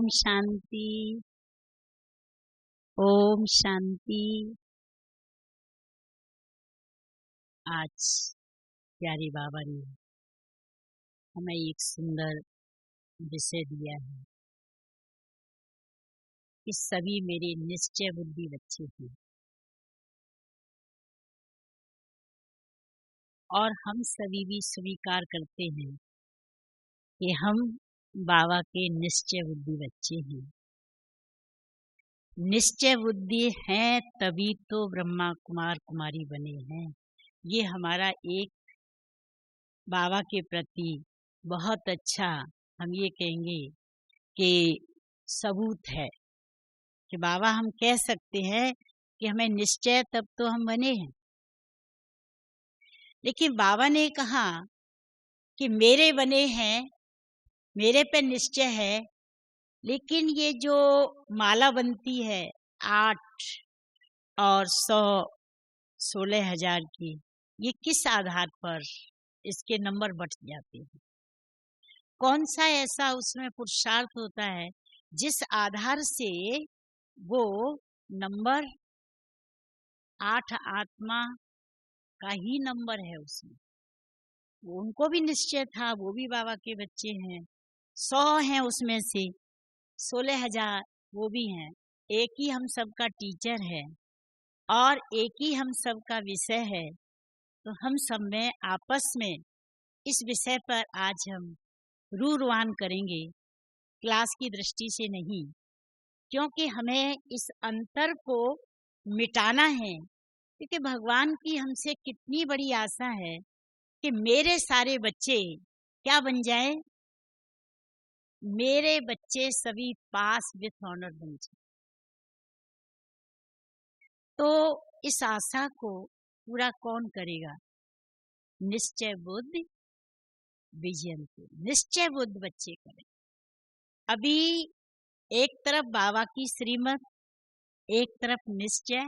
ओम शांति। ओम शांति। आज प्यारे बाबा ने हमें एक सुंदर विषय दिया है कि सभी मेरे निश्चय बुद्धि बच्चे हैं और हम सभी भी स्वीकार करते हैं कि हम बाबा के निश्चय बुद्धि बच्चे हैं। निश्चय बुद्धि हैं तभी तो ब्रह्मा कुमार कुमारी बने हैं। ये हमारा एक बाबा के प्रति बहुत अच्छा, हम ये कहेंगे कि सबूत है कि बाबा हम कह सकते हैं कि हमें निश्चय तब तो हम बने हैं। लेकिन बाबा ने कहा कि मेरे बने हैं, मेरे पे निश्चय है, लेकिन ये जो माला बनती है 8 और 100 16,000 की, ये किस आधार पर इसके नंबर बढ़ जाते हैं? कौन सा ऐसा उसमें पुरुषार्थ होता है जिस आधार से वो नंबर 8 आत्मा का ही नंबर है उसमें। वो उनको भी निश्चय था, वो भी बाबा के बच्चे हैं। 100 हैं उसमें से 16,000 वो भी हैं। एक ही हम सबका टीचर है और एक ही हम सबका विषय है। तो हम सब में आपस में इस विषय पर आज हम रूरवान करेंगे, क्लास की दृष्टि से नहीं, क्योंकि हमें इस अंतर को मिटाना है। क्योंकि भगवान की हमसे कितनी बड़ी आशा है कि मेरे सारे बच्चे क्या बन जाए, मेरे बच्चे सभी पास विथ ऑनर बन जाए। तो इस आशा को पूरा कौन करेगा? निश्चय बुद्ध विजयंती, निश्चय बुद्ध बच्चे करें। अभी एक तरफ बाबा की श्रीमत, एक तरफ निश्चय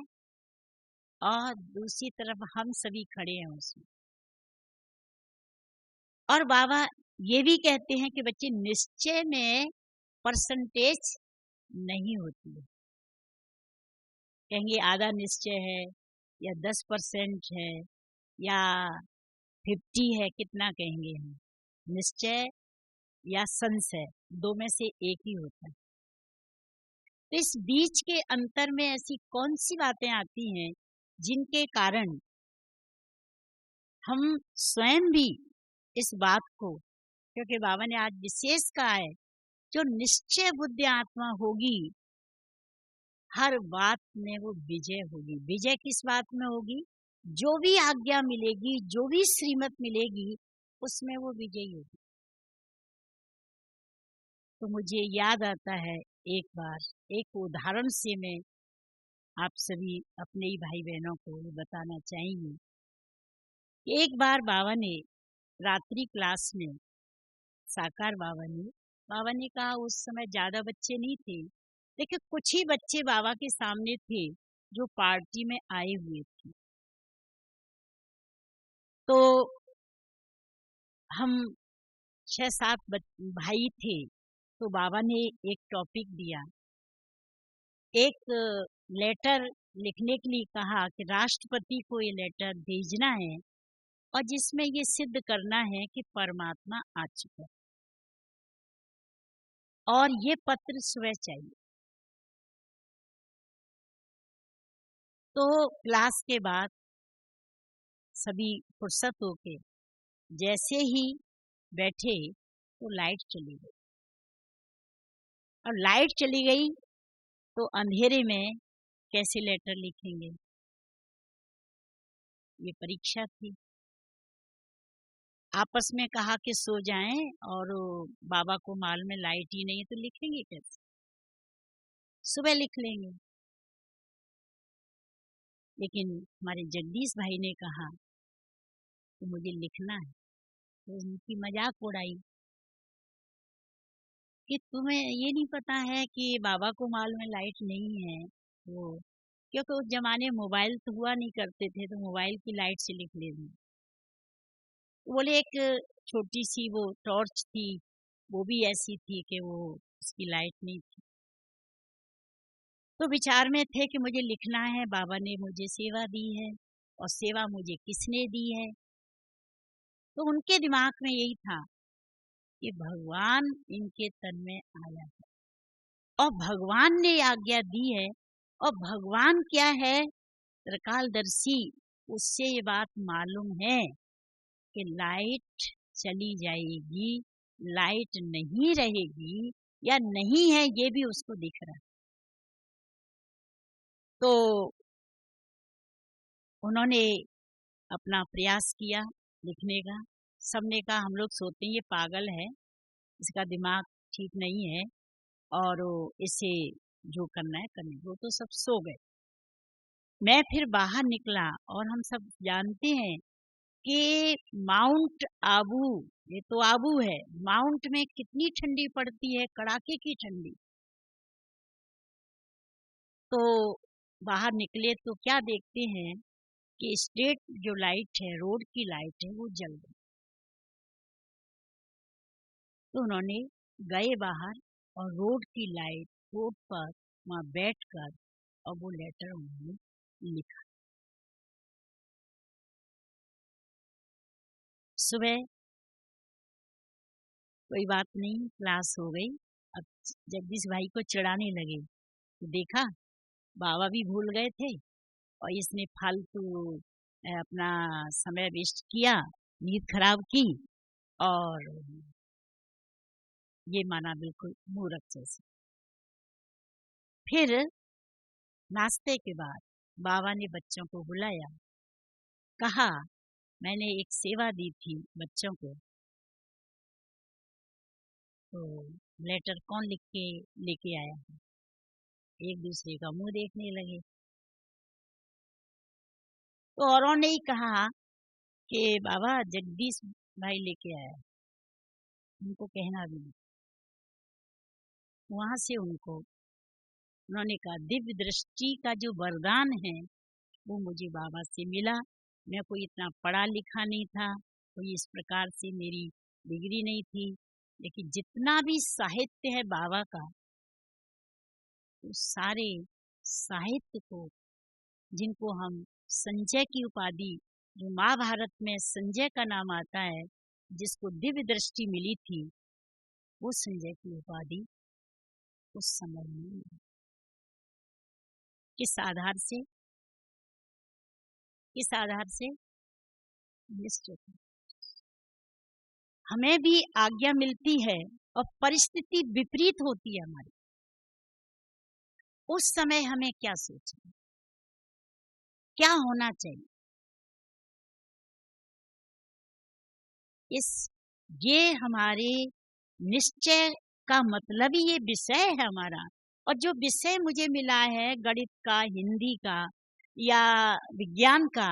और दूसरी तरफ हम सभी खड़े हैं उसमें। और बाबा ये भी कहते हैं कि बच्चे निश्चय में परसेंटेज नहीं होती है। कहेंगे आधा निश्चय है या 10% है या 50 है, कितना कहेंगे हम? निश्चय या संशय, दो में से एक ही होता है। तो इस बीच के अंतर में ऐसी कौन सी बातें आती हैं जिनके कारण हम स्वयं भी इस बात को, क्योंकि बाबा ने आज विशेष कहा है, जो निश्चय बुद्धि आत्मा होगी हर बात में वो विजय होगी। विजय किस बात में होगी? जो भी आज्ञा मिलेगी, जो भी श्रीमत मिलेगी, उसमें वो विजयी होगी। तो मुझे याद आता है एक बार, एक उदाहरण से मैं आप सभी अपने ही भाई बहनों को बताना चाहेंगे। एक बार बाबा ने रात्रि क्लास में, साकार बाबा ने कहा, उस समय ज्यादा बच्चे नहीं थे, लेकिन कुछ ही बच्चे बाबा के सामने थे जो पार्टी में आए हुए थे। तो हम 6-7 भाई थे। तो बाबा ने एक टॉपिक दिया, एक लेटर लिखने के लिए कहा कि राष्ट्रपति को ये लेटर भेजना है और जिसमें ये सिद्ध करना है कि परमात्मा आ चुका है और ये पत्र स्वयं चाहिए। तो क्लास के बाद सभी फुर्सत होके जैसे ही बैठे तो लाइट चली गई, और लाइट चली गई तो अंधेरे में कैसे लेटर लिखेंगे? ये परीक्षा थी। आपस में कहा कि सो जाएं, और बाबा को मालूम है लाइट ही नहीं है तो लिखेंगे कैसे? सुबह लिख लेंगे। लेकिन हमारे जगदीश भाई ने कहा कि मुझे लिखना है। तो उनकी मजाक उड़ाई कि तुम्हें ये नहीं पता है कि बाबा को मालूम है लाइट नहीं है। वो क्योंकि उस जमाने मोबाइल तो हुआ नहीं करते थे, तो मोबाइल की लाइट से लिख लेंगे। बोले एक छोटी सी वो टॉर्च थी, वो भी ऐसी थी कि वो उसकी लाइट नहीं थी। तो विचार में थे कि मुझे लिखना है, बाबा ने मुझे सेवा दी है और सेवा मुझे किसने दी है। तो उनके दिमाग में यही था कि भगवान इनके तन में आया है और भगवान ने आज्ञा दी है। और भगवान क्या है, त्रिकालदर्शी, उससे ये बात मालूम है कि लाइट चली जाएगी, लाइट नहीं रहेगी या नहीं है, ये भी उसको दिख रहा है। तो उन्होंने अपना प्रयास किया लिखने का। सबने कहा हम लोग सोते हैं ये पागल है, इसका दिमाग ठीक नहीं है और इसे जो करना है करने। वो तो सब सो गए। मैं फिर बाहर निकला और हम सब जानते हैं कि माउंट आबू, ये तो आबू है, माउंट में कितनी ठंडी पड़ती है, कड़ाके की ठंडी। तो बाहर निकले तो क्या देखते हैं कि स्ट्रीट जो लाइट है, रोड की लाइट है, वो जल गई। तो उन्होंने गए बाहर और रोड की लाइट, रोड पर वहाँ बैठकर और वो लेटर उन्होंने लिखा। सुबह कोई बात नहीं, क्लास हो गई। अब जगदीश भाई को चिढ़ाने लगे, तो देखा बाबा भी भूल गए थे और इसने फालतू अपना समय वेस्ट किया, नींद खराब की और ये माना बिल्कुल मूर्ख जैसे। फिर नाश्ते के बाद बाबा ने बच्चों को बुलाया, कहा मैंने एक सेवा दी थी बच्चों को, तो लेटर कौन लिख के लेके आया है। एक दूसरे का मुंह देखने लगे। तो औरों ने ही कहा कि बाबा जगदीश भाई लेके आया, उनको कहना भी नहीं। वहां से उन्होंने कहा दिव्य दृष्टि का जो वरदान है वो मुझे बाबा से मिला। मैं कोई इतना पढ़ा लिखा नहीं था, कोई इस प्रकार से मेरी डिग्री नहीं थी, लेकिन जितना भी साहित्य है बाबा का, तो सारे साहित्य को, जिनको हम संजय की उपाधि, जो महाभारत में संजय का नाम आता है, जिसको दिव्य दृष्टि मिली थी, वो संजय की उपाधि उस समय में किस आधार से, किस आधार से, निश्चित हमें भी आज्ञा मिलती है और परिस्थिति विपरीत होती है हमारी, उस समय हमें क्या सोचना, क्या होना चाहिए। ये हमारे निश्चय का मतलब ही ये विषय है हमारा। और जो विषय मुझे मिला है गणित का, हिंदी का या विज्ञान का,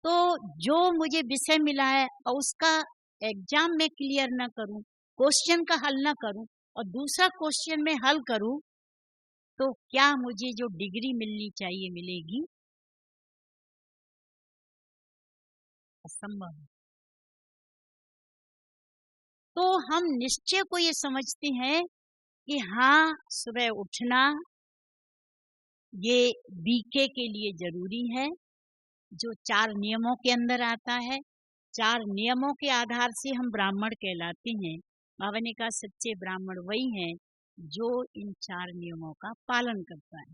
तो जो मुझे विषय मिला है और उसका एग्जाम में क्लियर ना करूं, क्वेश्चन का हल ना करूं और दूसरा क्वेश्चन में हल करूं, तो क्या मुझे जो डिग्री मिलनी चाहिए मिलेगी? असंभव। तो हम निश्चय को ये समझते हैं कि हाँ, सुबह उठना ये बीके के लिए जरूरी है, जो 4 नियमों के अंदर आता है। 4 नियमों के आधार से हम ब्राह्मण कहलाते हैं। बाबा ने कहा सच्चे ब्राह्मण वही हैं जो इन 4 नियमों का पालन करता है।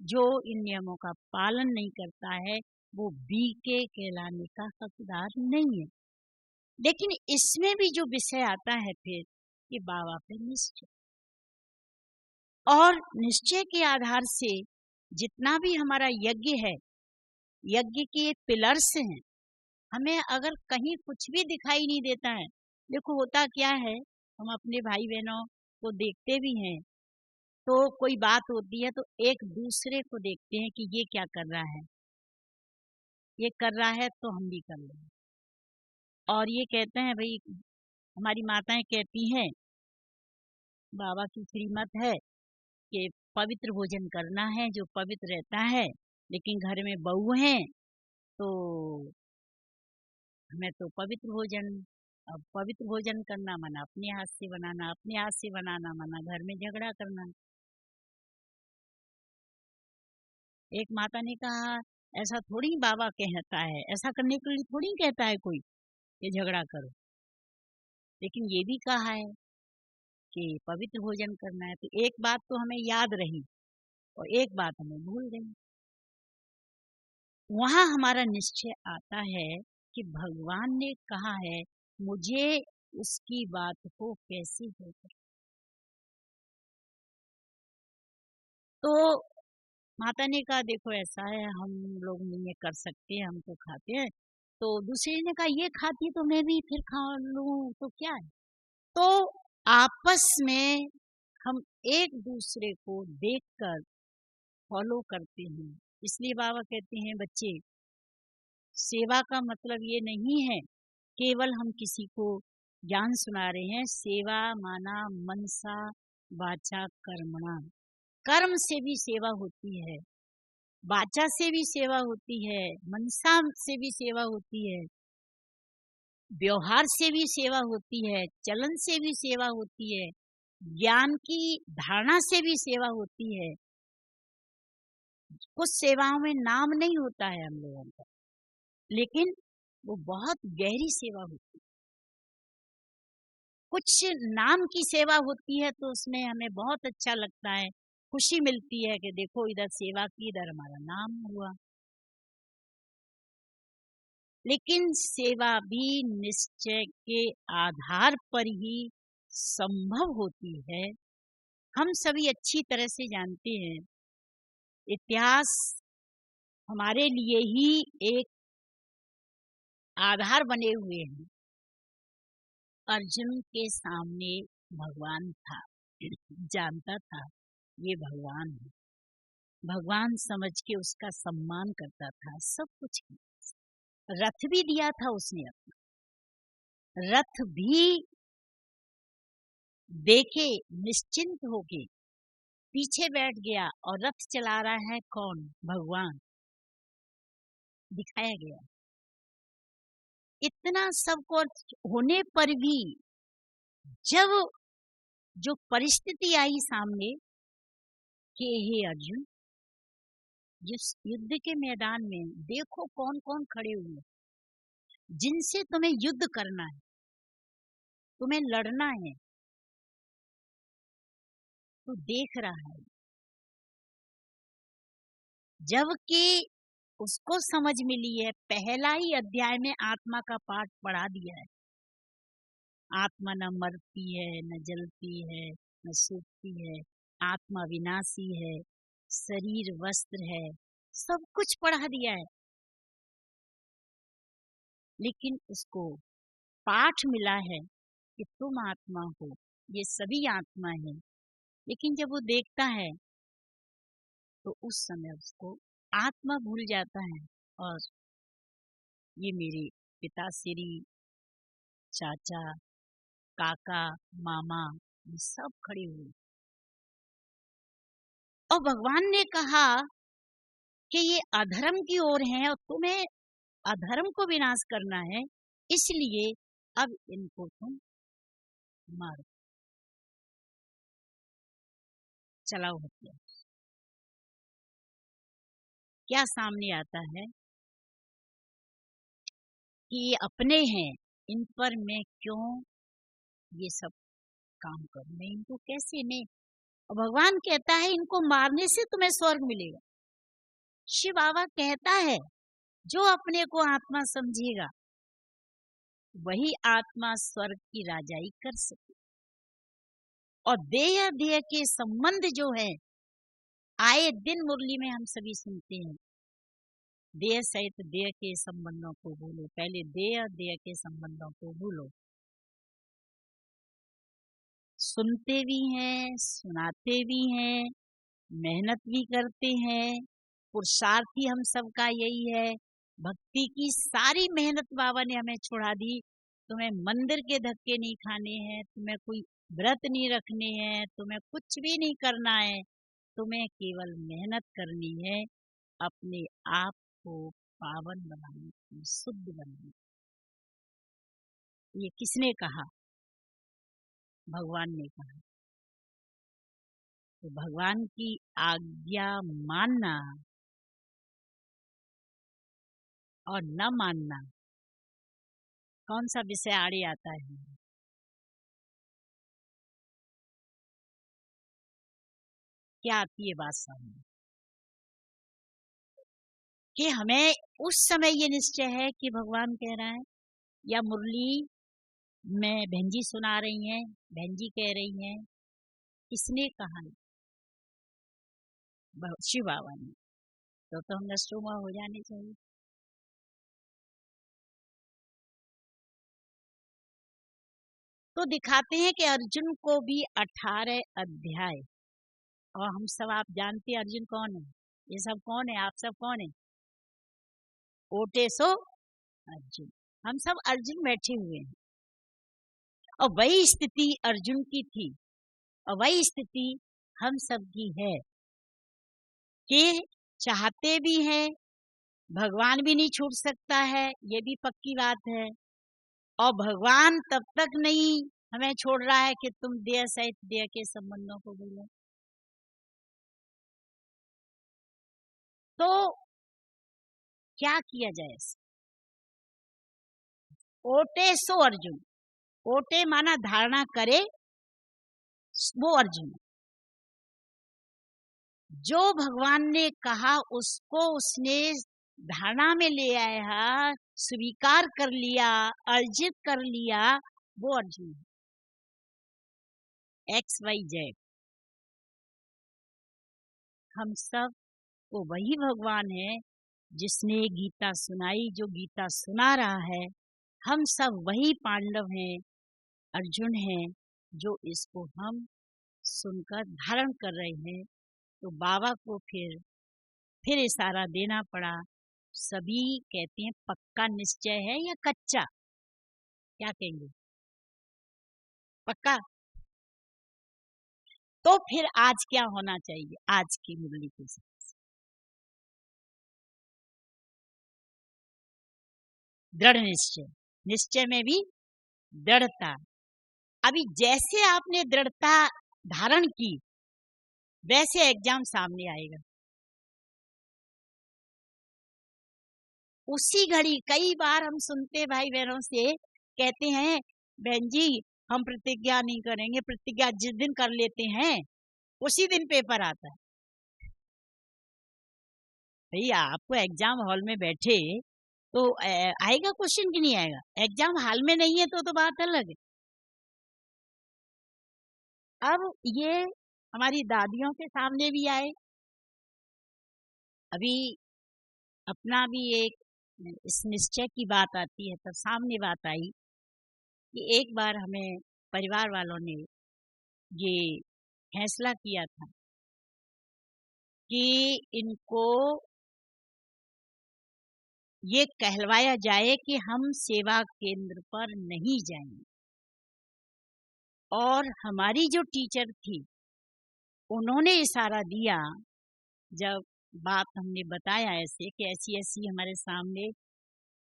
जो इन नियमों का पालन नहीं करता है वो बीके कहलाने का हकदार नहीं है। लेकिन इसमें भी जो विषय आता है फिर कि बाबा पे निश्चय, और निश्चय के आधार से जितना भी हमारा यज्ञ है, यज्ञ के पिलर्स हैं। हमें अगर कहीं कुछ भी दिखाई नहीं देता है, देखो होता क्या है, हम अपने भाई बहनों को देखते भी हैं, तो कोई बात होती है तो एक दूसरे को देखते हैं कि ये क्या कर रहा है, ये कर रहा है तो हम भी कर लेंगे। और ये कहते हैं भाई, हमारी माताएं कहती हैं, बाबा की श्रीमत है कि पवित्र भोजन करना है जो पवित्र रहता है, लेकिन घर में बहू हैं तो हमें तो पवित्र भोजन अब पवित्र भोजन करना मना, अपने हाथ से बनाना, अपने हाथ से बनाना मना, घर में झगड़ा करना। एक माता ने कहा, ऐसा थोड़ी बाबा कहता है, ऐसा करने के लिए थोड़ी कहता है कोई ये झगड़ा करो, लेकिन ये भी कहा है कि पवित्र भोजन करना है। तो एक बात तो हमें याद रही और एक बात हमें भूल गई। वहां हमारा निश्चय आता है कि भगवान ने कहा है, मुझे उसकी बात को कैसे होगा। तो माता ने कहा, देखो ऐसा है, हम लोग नहीं ये कर सकते, हम तो खाते हैं। तो दूसरे ने कहा, ये खाती तो मैं भी फिर खा लूं तो क्या है। तो आपस में हम एक दूसरे को देखकर फॉलो करते हैं। इसलिए बाबा कहते हैं, बच्चे सेवा का मतलब ये नहीं है केवल हम किसी को ज्ञान सुना रहे हैं। सेवा माना मनसा वाचा कर्मणा, कर्म से भी सेवा होती है, वाचा से भी सेवा होती है, मनसा से भी सेवा होती है, व्यवहार से भी सेवा होती है, चलन से भी सेवा होती है, ज्ञान की धारणा से भी सेवा होती है। कुछ सेवाओं में नाम नहीं होता है हम लोगों का, लेकिन वो बहुत गहरी सेवा होती है। कुछ नाम की सेवा होती है तो उसमें हमें बहुत अच्छा लगता है, खुशी मिलती है कि देखो इधर सेवा की, इधर हमारा नाम हुआ। लेकिन सेवा भी निश्चय के आधार पर ही संभव होती है। हम सभी अच्छी तरह से जानते हैं, इतिहास हमारे लिए ही एक आधार बने हुए हैं। अर्जुन के सामने भगवान था, जानता था ये भगवान है, भगवान समझ के उसका सम्मान करता था, सब कुछ किया। रथ भी दिया था उसने अपना, रथ भी देखे निश्चिंत होके पीछे बैठ गया, और रथ चला रहा है कौन, भगवान, दिखाया गया। इतना सब कुछ होने पर भी जब जो परिस्थिति आई सामने कि हे अर्जुन, जिस युद्ध के मैदान में देखो कौन कौन खड़े हुए, जिनसे तुम्हें युद्ध करना है, तुम्हें लड़ना है, तो देख रहा है। जबकि उसको समझ मिली है, पहला ही अध्याय में आत्मा का पाठ पढ़ा दिया है। आत्मा न मरती है, न जलती है, न सूखती है, आत्मा विनाशी है, शरीर वस्त्र है, सब कुछ पढ़ा दिया है। लेकिन उसको पाठ मिला है कि तुम आत्मा हो, ये सभी आत्मा है। लेकिन जब वो देखता है तो उस समय उसको आत्मा भूल जाता है, और ये मेरे पिताश्री, चाचा, काका, मामा, ये सब खड़े हुए। और भगवान ने कहा कि ये अधर्म की ओर हैं और तुम्हें अधर्म को विनाश करना है, इसलिए अब इनको तुम मारो, चलाओ हथियार। क्या सामने आता है कि ये अपने हैं, इन पर मैं क्यों ये सब काम करूं, मैं इनको कैसे, मैं। और भगवान कहता है, इनको मारने से तुम्हें स्वर्ग मिलेगा। शिव बाबा कहता है, जो अपने को आत्मा समझेगा वही आत्मा स्वर्ग की राजाई कर सके। और देह देह के संबंध जो है, आए दिन मुरली में हम सभी सुनते हैं, देह सहित देह के संबंधों को भूलो, पहले देह देह के संबंधों को भूलो। सुनते भी हैं, सुनाते भी हैं, मेहनत भी करते हैं, पुरुषार्थी हम सबका यही है। भक्ति की सारी मेहनत बाबा ने हमें छुड़ा दी। तुम्हें मंदिर के धक्के नहीं खाने हैं, तुम्हें कोई व्रत नहीं रखने हैं, तुम्हें कुछ भी नहीं करना है, तुम्हें केवल मेहनत करनी है अपने आप को पावन बनाने की, शुद्ध बनाने की। ये किसने कहा? भगवान ने कहा। तो भगवान की आज्ञा मानना और न मानना, कौन सा विषय आड़े आता है? क्या आती है बात सामने? कि हमें उस समय ये निश्चय है कि भगवान कह रहा है, या मुरली में बहन जी सुना रही हैं, बहन जी कह रही हैं, किसने कहा है? शिव बाबा ने। तो हम नष्टोमा हो जाने चाहिए। तो दिखाते हैं कि अर्जुन को भी 18 अध्याय, और हम सब, आप जानते हैं अर्जुन कौन है? ये सब कौन है? आप सब कौन है? ओटे सो अर्जुन। हम सब अर्जुन बैठे हुए हैं, और वही स्थिति अर्जुन की थी, और वही स्थिति हम सब की है कि चाहते भी हैं, भगवान भी नहीं छूट सकता है, ये भी पक्की बात है। और भगवान तब तक नहीं हमें छोड़ रहा है कि तुम देह सहित देह के संबंधों को बोलो। तो क्या किया जाए? ओटे सो अर्जुन। ओटे माना धारणा करे, वो अर्जुन। जो भगवान ने कहा उसको उसने धारणा में ले आया, स्वीकार कर लिया, अर्जित कर लिया, वो अर्जुन है। XYZ। हम सब को वही भगवान है जिसने गीता सुनाई, जो गीता सुना रहा है। हम सब वही पांडव हैं, अर्जुन हैं, जो इसको हम सुनकर धारण कर रहे हैं। तो बाबा को फिर इशारा देना पड़ा। सभी कहते हैं पक्का निश्चय है या कच्चा? क्या कहेंगे? पक्का। तो फिर आज क्या होना चाहिए? आज की मुरली के साथ दृढ़ निश्चय, निश्चय में भी दृढ़ता। अभी जैसे आपने दृढ़ता धारण की, वैसे एग्जाम सामने आएगा। उसी घड़ी कई बार हम सुनते भाई बहनों से, कहते हैं बहन जी हम प्रतिज्ञा नहीं करेंगे, प्रतिज्ञा जिस दिन कर लेते हैं उसी दिन पेपर आता है। भैया आपको एग्जाम हॉल में बैठे तो आएगा क्वेश्चन कि नहीं आएगा? एग्जाम हॉल में नहीं है तो बात अलग है। अब ये हमारी दादियों के सामने भी आए। अभी अपना भी एक इस निश्चय की बात आती है, तब सामने बात आई कि एक बार हमें परिवार वालों ने ये फैसला किया था कि इनको ये कहलवाया जाए कि हम सेवा केंद्र पर नहीं जाएंगे। और हमारी जो टीचर थी उन्होंने इशारा दिया, जब बात हमने बताया ऐसे कि ऐसी ऐसी हमारे सामने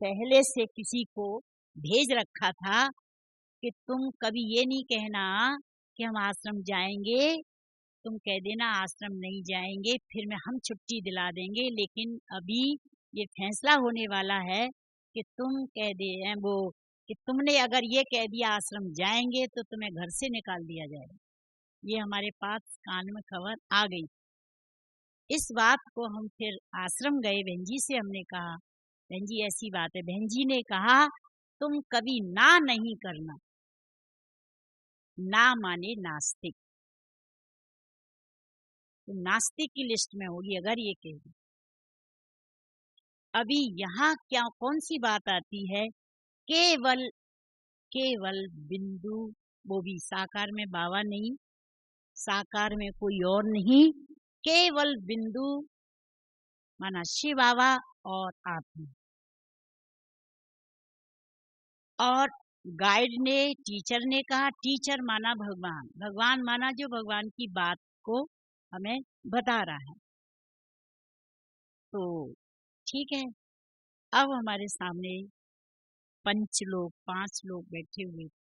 पहले से किसी को भेज रखा था कि तुम कभी ये नहीं कहना कि हम आश्रम जाएंगे, तुम कह देना आश्रम नहीं जाएंगे, फिर मैं हम छुट्टी दिला देंगे। लेकिन अभी ये फैसला होने वाला है कि तुम कह दे वो कि तुमने अगर ये कह दिया आश्रम जाएंगे तो तुम्हें घर से निकाल दिया जाएगा। ये हमारे पास कान में खबर आ गई। इस बात को हम फिर आश्रम गए, बहन जी से हमने कहा बहन जी ऐसी बात है। बहन जी ने कहा तुम कभी ना नहीं करना। ना माने नास्तिक, तो नास्तिक की लिस्ट में होगी अगर ये कह दी। अभी यहाँ क्या कौन सी बात आती है? केवल केवल बिंदु, वो भी साकार में बाबा नहीं, साकार में कोई और नहीं, केवल बिंदु माना शिव बाबा और आप ही। और गाइड ने, टीचर ने कहा, टीचर माना भगवान, भगवान माना जो भगवान की बात को हमें बता रहा है। तो ठीक है, अब हमारे सामने पंच लोग 5 लोग बैठे हुए थे।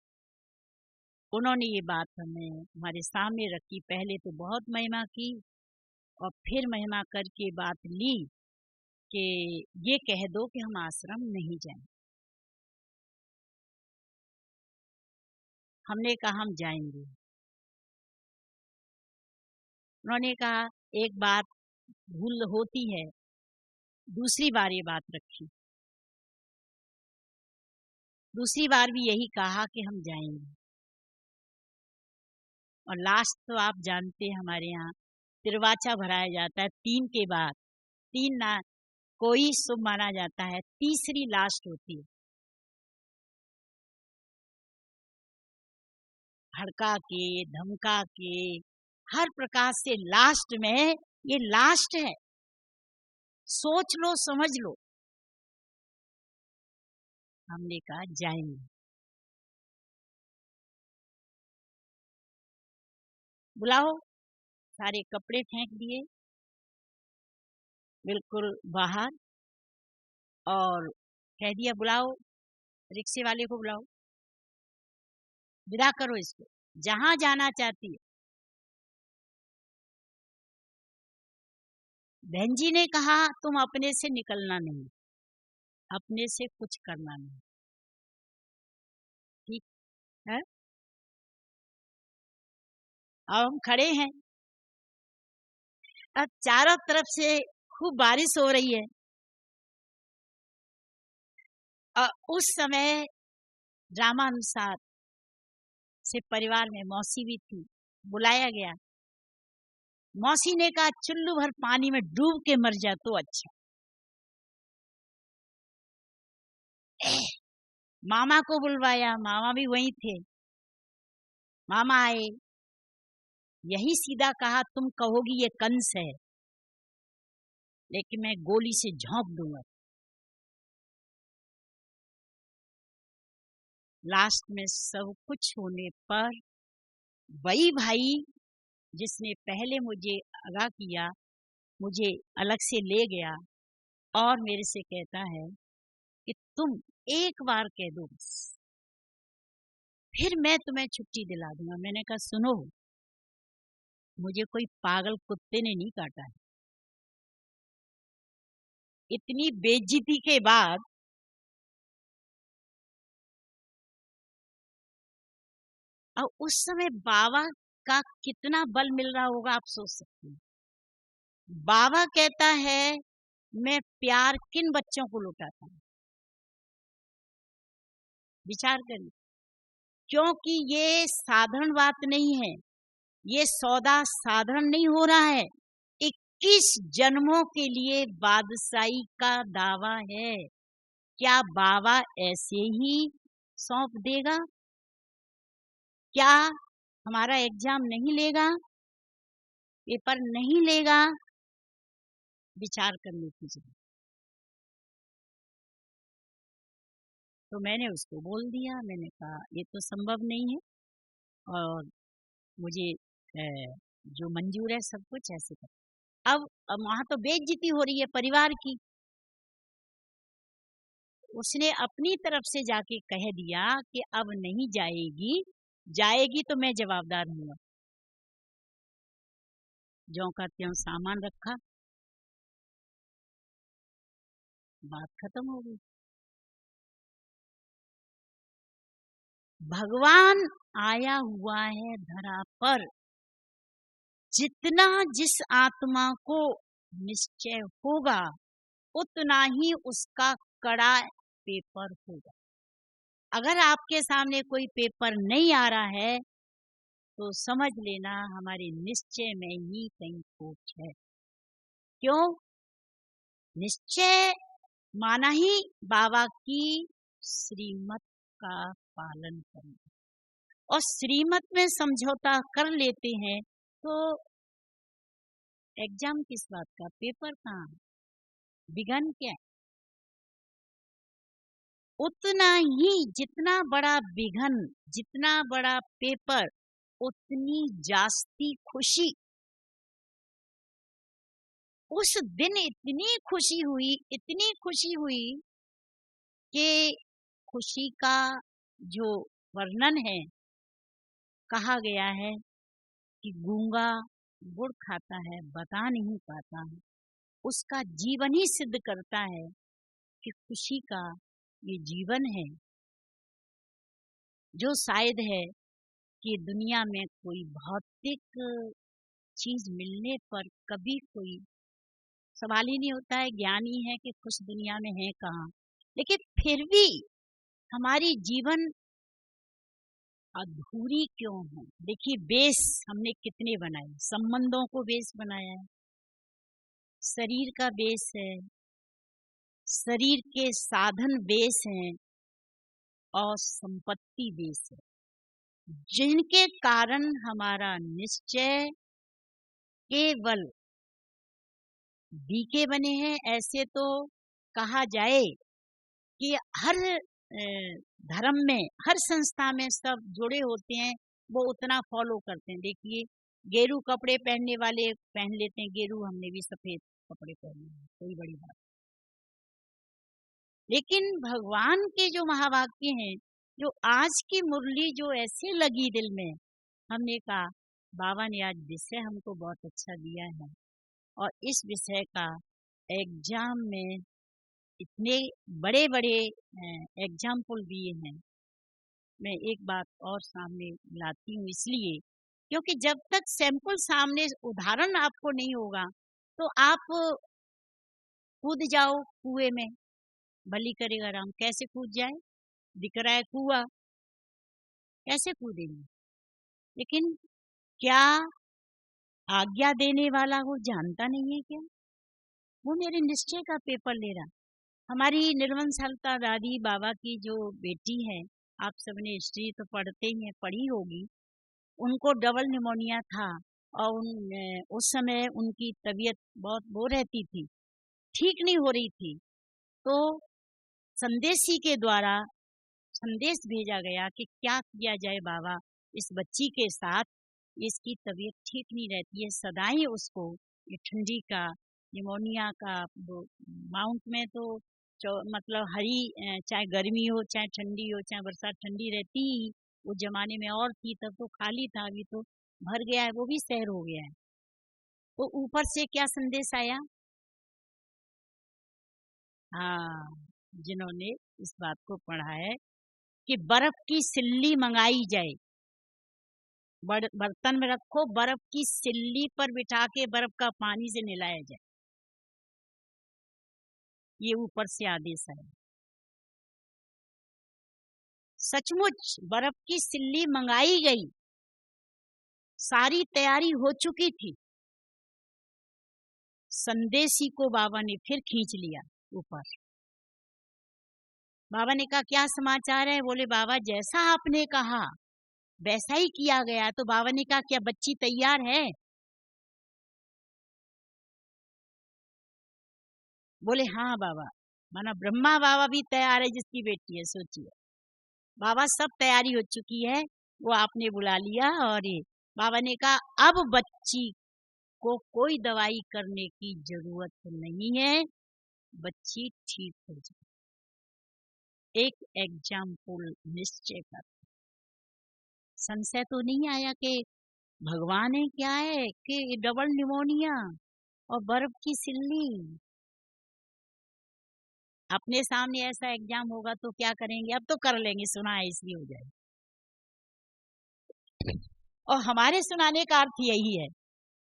उन्होंने ये बात हमें हमारे सामने रखी। पहले तो बहुत महिमा की और फिर महिमा करके बात ली कि ये कह दो कि हम आश्रम नहीं जाएं। हमने कहा हम जाएंगे। उन्होंने कहा एक बात भूल होती है, दूसरी बार ये बात रखी, दूसरी बार भी यही कहा कि हम जाएंगे। और लास्ट तो आप जानते हैं हमारे यहाँ तिरवाचा भराया जाता है 3 के बाद, 3 ना कोई शुभ माना जाता है, तीसरी लास्ट होती है। भड़का के धमका के हर प्रकार से लास्ट में, ये लास्ट है, सोच लो समझ लो। हमने कहा जाएंगे। बुलाओ, सारे कपड़े फेंक दिए बिल्कुल बाहर और कह दिया बुलाओ, रिक्शे वाले को बुलाओ, विदा करो इसको, जहां जाना चाहती है। बहन जी ने कहा तुम अपने से निकलना नहीं, अपने से कुछ करना नहीं, ठीक है। अब हम खड़े हैं, अब चारों तरफ से खूब बारिश हो रही है और उस समय ड्रामानुसार से परिवार में मौसी भी थी, बुलाया गया। मौसी ने कहा चुल्लू भर पानी में डूब के मर जा तो अच्छा। मामा को बुलवाया, मामा भी वहीं थे। मामा आए, यही सीधा कहा तुम कहोगी ये कंस है, लेकिन मैं गोली से झोंक दूंगा। लास्ट में सब कुछ होने पर वही भाई जिसने पहले मुझे आगाह किया, मुझे अलग से ले गया और मेरे से कहता है कि तुम एक बार कह दो बस, फिर मैं तुम्हें छुट्टी दिला दूंगा। मैंने कहा सुनो, मुझे कोई पागल कुत्ते ने नहीं काटा है। इतनी बेइज्जती के बाद और उस समय बाबा का कितना बल मिल रहा होगा आप सोच सकते हैं। बाबा कहता है मैं प्यार किन बच्चों को लुटाता हूं, विचार करिए, क्योंकि ये साधारण बात नहीं है, ये सौदा साधारण नहीं हो रहा है। 21 जन्मों के लिए बादशाही का दावा है। क्या बाबा ऐसे ही सौंप देगा? क्या हमारा एग्जाम नहीं लेगा, पेपर नहीं लेगा? विचार करने की जरूरत। तो मैंने उसको बोल दिया, मैंने कहा ये तो संभव नहीं है और मुझे जो मंजूर है सब कुछ ऐसे कर। अब वहां तो बेइज्जती हो रही है परिवार की। उसने अपनी तरफ से जाके कह दिया कि अब नहीं जाएगी, जाएगी तो मैं जवाबदार हूँ। ज्यों का त्यों सामान रखा, बात खत्म हो गई। भगवान आया हुआ है धरा पर, जितना जिस आत्मा को निश्चय होगा उतना ही उसका कड़ा पेपर होगा। अगर आपके सामने कोई पेपर नहीं आ रहा है तो समझ लेना हमारे निश्चय में ही कहीं खोट है। क्यों? निश्चय माना ही बाबा की श्रीमत का पालन करना, और श्रीमत में समझौता कर लेते हैं तो एग्जाम किस बात का, पेपर कहाँ, विघन क्या है? उतना ही जितना बड़ा विघन, जितना बड़ा पेपर, उतनी जास्ती खुशी। उस दिन इतनी खुशी हुई, इतनी खुशी हुई कि खुशी का जो वर्णन है, कहा गया है कि गूंगा गुड़ खाता है बता नहीं पाता है, उसका जीवन ही सिद्ध करता है कि खुशी का ये जीवन है, जो शायद है कि दुनिया में कोई भौतिक चीज मिलने पर कभी कोई सवाल ही नहीं होता है। ज्ञानी है कि खुश दुनिया में है कहाँ, लेकिन फिर भी हमारी जीवन अधूरी क्यों है? देखिए, बेस हमने कितने बनाए, संबंधों को बेस बनाया है, शरीर का बेस है, शरीर के साधन बेस हैं और संपत्ति बेस है, जिनके कारण हमारा निश्चय केवल बीके बने हैं। ऐसे तो कहा जाए कि हर धर्म में, हर संस्था में सब जुड़े होते हैं, वो उतना फॉलो करते हैं। देखिए, गेरू कपड़े पहनने वाले पहन लेते हैं गेरू, हमने भी सफेद कपड़े पहने हैं, कोई बड़ी बात। लेकिन भगवान के जो महावाक्य हैं, जो आज की मुरली जो ऐसे लगी दिल में, हमने कहा बाबा ने आज विषय हमको बहुत अच्छा दिया है, और इस विषय का एग्जाम में इतने बड़े बड़े एग्जाम्पल दिए हैं। मैं एक बात और सामने लाती हूँ इसलिए क्योंकि जब तक सैंपल सामने, उदाहरण आपको नहीं होगा तो आप कूद जाओ कुएं में, बलि करेगा राम, कैसे कूद जाए? दिख रहा है कुआं, कैसे कूदेंगे? लेकिन क्या आज्ञा देने वाला वो जानता नहीं है क्या? वो मेरे निश्चय का पेपर ले रहा। हमारी निर्मल सरलता दादी बाबा की जो बेटी है, आप सबने हिस्ट्री तो पढ़ते ही हैं, पढ़ी होगी, उनको डबल निमोनिया था और उस समय उनकी तबीयत बहुत वो रहती थी, ठीक नहीं हो रही थी। तो संदेशी के द्वारा संदेश भेजा गया कि क्या किया जाए बाबा इस बच्ची के साथ, इसकी तबीयत ठीक नहीं रहती है, सदाई उसको ये ठंडी का, निमोनिया का, माउंट में तो मतलब हरी, चाहे गर्मी हो चाहे ठंडी हो चाहे बरसात, ठंडी रहती ही, उस जमाने में और थी, तब तो खाली था, अभी तो भर गया है, वो भी शहर हो गया है। तो ऊपर से क्या संदेश आया? हाँ, जिन्होंने इस बात को पढ़ा है कि बर्फ की सिल्ली मंगाई जाए, बर्तन में रखो, बर्फ की सिल्ली पर बिठा के बर्फ का पानी से नहलाया जाए, ये ऊपर से आदेश है। सचमुच बर्फ की सिल्ली मंगाई गई, सारी तैयारी हो चुकी थी, संदेशी को बाबा ने फिर खींच लिया ऊपर। बाबा ने कहा क्या समाचार है? बोले बाबा जैसा आपने कहा वैसा ही किया गया। तो बाबा ने कहा क्या बच्ची तैयार है? बोले हाँ बाबा। माना ब्रह्मा बाबा भी तैयार है जिसकी बेटी है, सोचिए। बाबा सब तैयारी हो चुकी है, वो आपने बुला लिया, और ये बाबा ने कहा अब बच्ची को कोई दवाई करने की जरूरत नहीं है, बच्ची ठीक हो जाए। एक एग्जाम्पल निश्चय का। संशय तो नहीं आया कि भगवान है क्या है कि डबल निमोनिया और बर्फ की सिल्ली। अपने सामने ऐसा एग्जाम होगा तो क्या करेंगे? अब तो कर लेंगे, सुना है इसलिए हो जाए। और हमारे सुनाने का अर्थ यही है,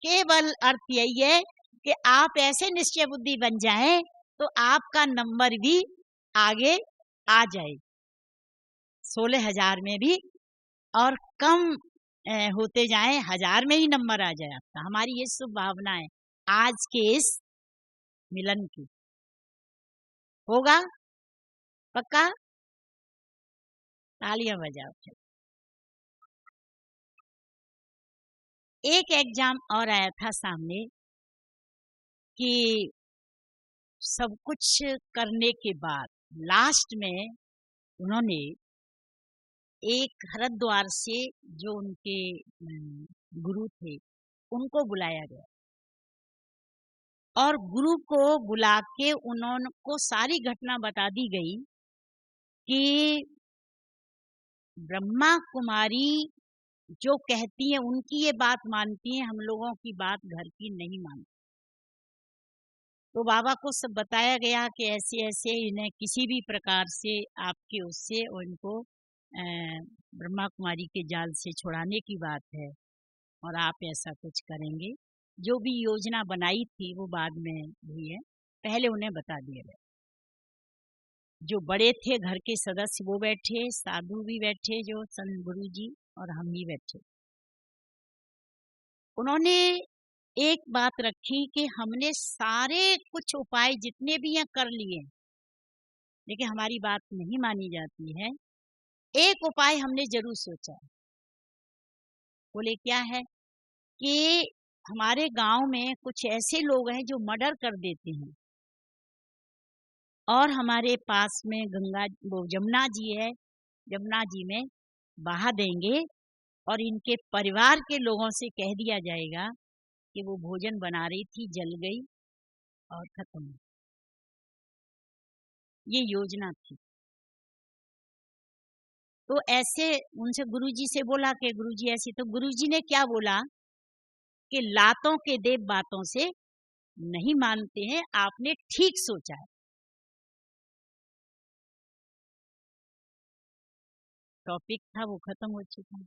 केवल अर्थ यही है कि आप ऐसे निश्चय बुद्धि बन जाएं तो आपका नंबर भी आगे आ जाए, 16,000 में भी, और कम होते जाए, 1000 में ही नंबर आ जाए आपका। हमारी ये शुभ भावना है आज के इस मिलन की। होगा पक्का? तालियां बजाओ। एक एग्जाम और आया था सामने कि सब कुछ करने के बाद लास्ट में उन्होंने एक हरिद्वार से जो उनके गुरु थे उनको बुलाया गया, और गुरु को बुला के उन्होंने को सारी घटना बता दी गई कि ब्रह्मा कुमारी जो कहती हैं उनकी ये बात मानती हैं, हम लोगों की बात घर की नहीं मानती। तो बाबा को सब बताया गया कि ऐसे ऐसे इन्हें किसी भी प्रकार से आपके उससे उनको ब्रह्मा कुमारी के जाल से छुड़ाने की बात है और आप ऐसा कुछ करेंगे। जो भी योजना बनाई थी वो बाद में हुई है, पहले उन्हें बता दिया गया। जो बड़े थे घर के सदस्य वो बैठे, साधु भी बैठे जो संत गुरु जी, और हम भी बैठे। उन्होंने एक बात रखी कि हमने सारे कुछ उपाय जितने भी हैं कर लिए, लेकिन हमारी बात नहीं मानी जाती है। एक उपाय हमने जरूर सोचा। बोले क्या है कि हमारे गांव में कुछ ऐसे लोग हैं जो मर्डर कर देते हैं, और हमारे पास में गंगा वो जमुना जी है, जमुना जी में बहा देंगे और इनके परिवार के लोगों से कह दिया जाएगा कि वो भोजन बना रही थी, जल गई और खत्म। ये योजना थी। तो ऐसे उनसे गुरुजी से बोला कि गुरुजी ऐसी, तो गुरुजी ने क्या बोला कि लातों के देव बातों से नहीं मानते हैं, आपने ठीक सोचा है। टॉपिक था वो खत्म हो चुका।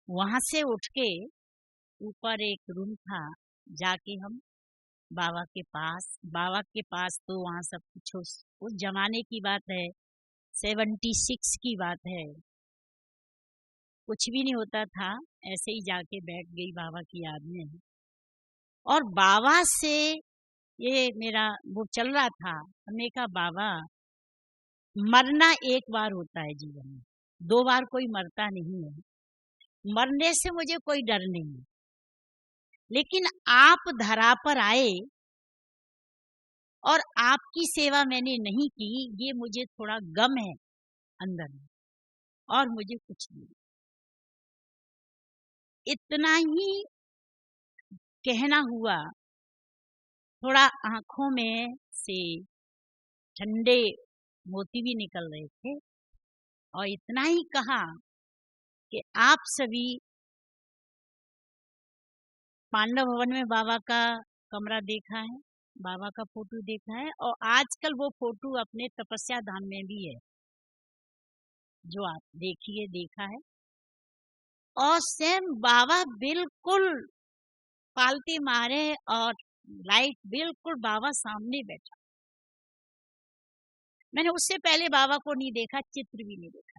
वहां से उठ के ऊपर एक रूम था, जाके हम बाबा के पास तो वहां सब कुछ उस जमाने की बात है, 76 की बात है, कुछ भी नहीं होता था, ऐसे ही जाके बैठ गई बाबा की याद में। और बाबा से ये मेरा वो चल रहा था, हमने कहा बाबा मरना एक बार होता है जीवन में, 2 बार कोई मरता नहीं है, मरने से मुझे कोई डर नहीं है, लेकिन आप धरा पर आए और आपकी सेवा मैंने नहीं की, ये मुझे थोड़ा गम है अंदर में, और मुझे कुछ नहीं। इतना ही कहना हुआ, थोड़ा आंखों में से ठंडे मोती भी निकल रहे थे, और इतना ही कहा कि आप सभी पांडव भवन में बाबा का कमरा देखा है, बाबा का फोटो देखा है, और आजकल वो फोटो अपने तपस्या धाम में भी है, जो आप देखिए देखा है। और सेम बाबा बिल्कुल पालती मारे और लाइट बिल्कुल बाबा सामने बैठा। मैंने उससे पहले बाबा को नहीं देखा, चित्र भी नहीं देखा।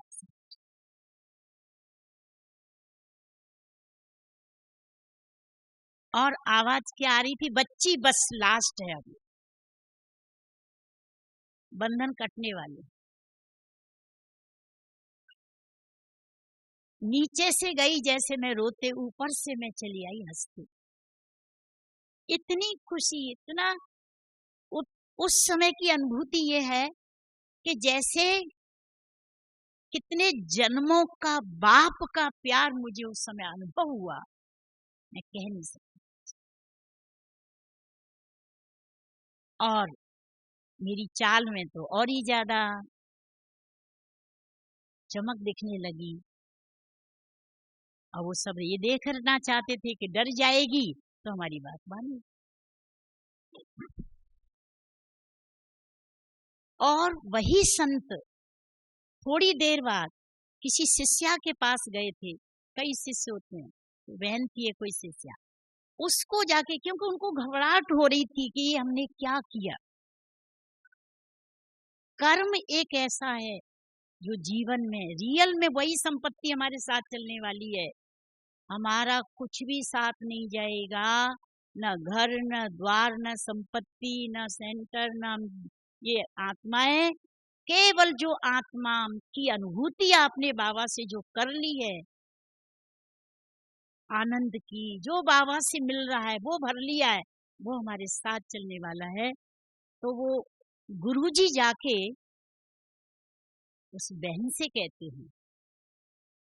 और आवाज क्या आ रही थी, बच्ची बस लास्ट है, अभी बंधन कटने वाले। नीचे से गई जैसे मैं रोते, ऊपर से मैं चली आई हंसते। इतनी खुशी, इतना उस समय की अनुभूति ये है कि जैसे कितने जन्मों का बाप का प्यार मुझे उस समय अनुभव हुआ, मैं कह नहीं सकती। और मेरी चाल में तो और ही ज्यादा चमक दिखने लगी, और वो सब ये देखना चाहते थे कि डर जाएगी तो हमारी बात मानी। और वही संत थोड़ी देर बाद किसी शिष्या के पास गए थे, कई शिष्य होते हैं, तो बहन थी है कोई शिष्या, उसको जाके, क्योंकि उनको घबराहट हो रही थी कि ये हमने क्या किया। कर्म एक ऐसा है जो जीवन में रियल में वही संपत्ति हमारे साथ चलने वाली है। हमारा कुछ भी साथ नहीं जाएगा, न घर, न द्वार, न संपत्ति, न सेंटर, न ये आत्माएं। केवल जो आत्मा की अनुभूति आपने बाबा से जो कर ली है, आनंद की जो बाबा से मिल रहा है, वो भर लिया है, वो हमारे साथ चलने वाला है। तो वो गुरुजी जाके उस बहन से कहते हैं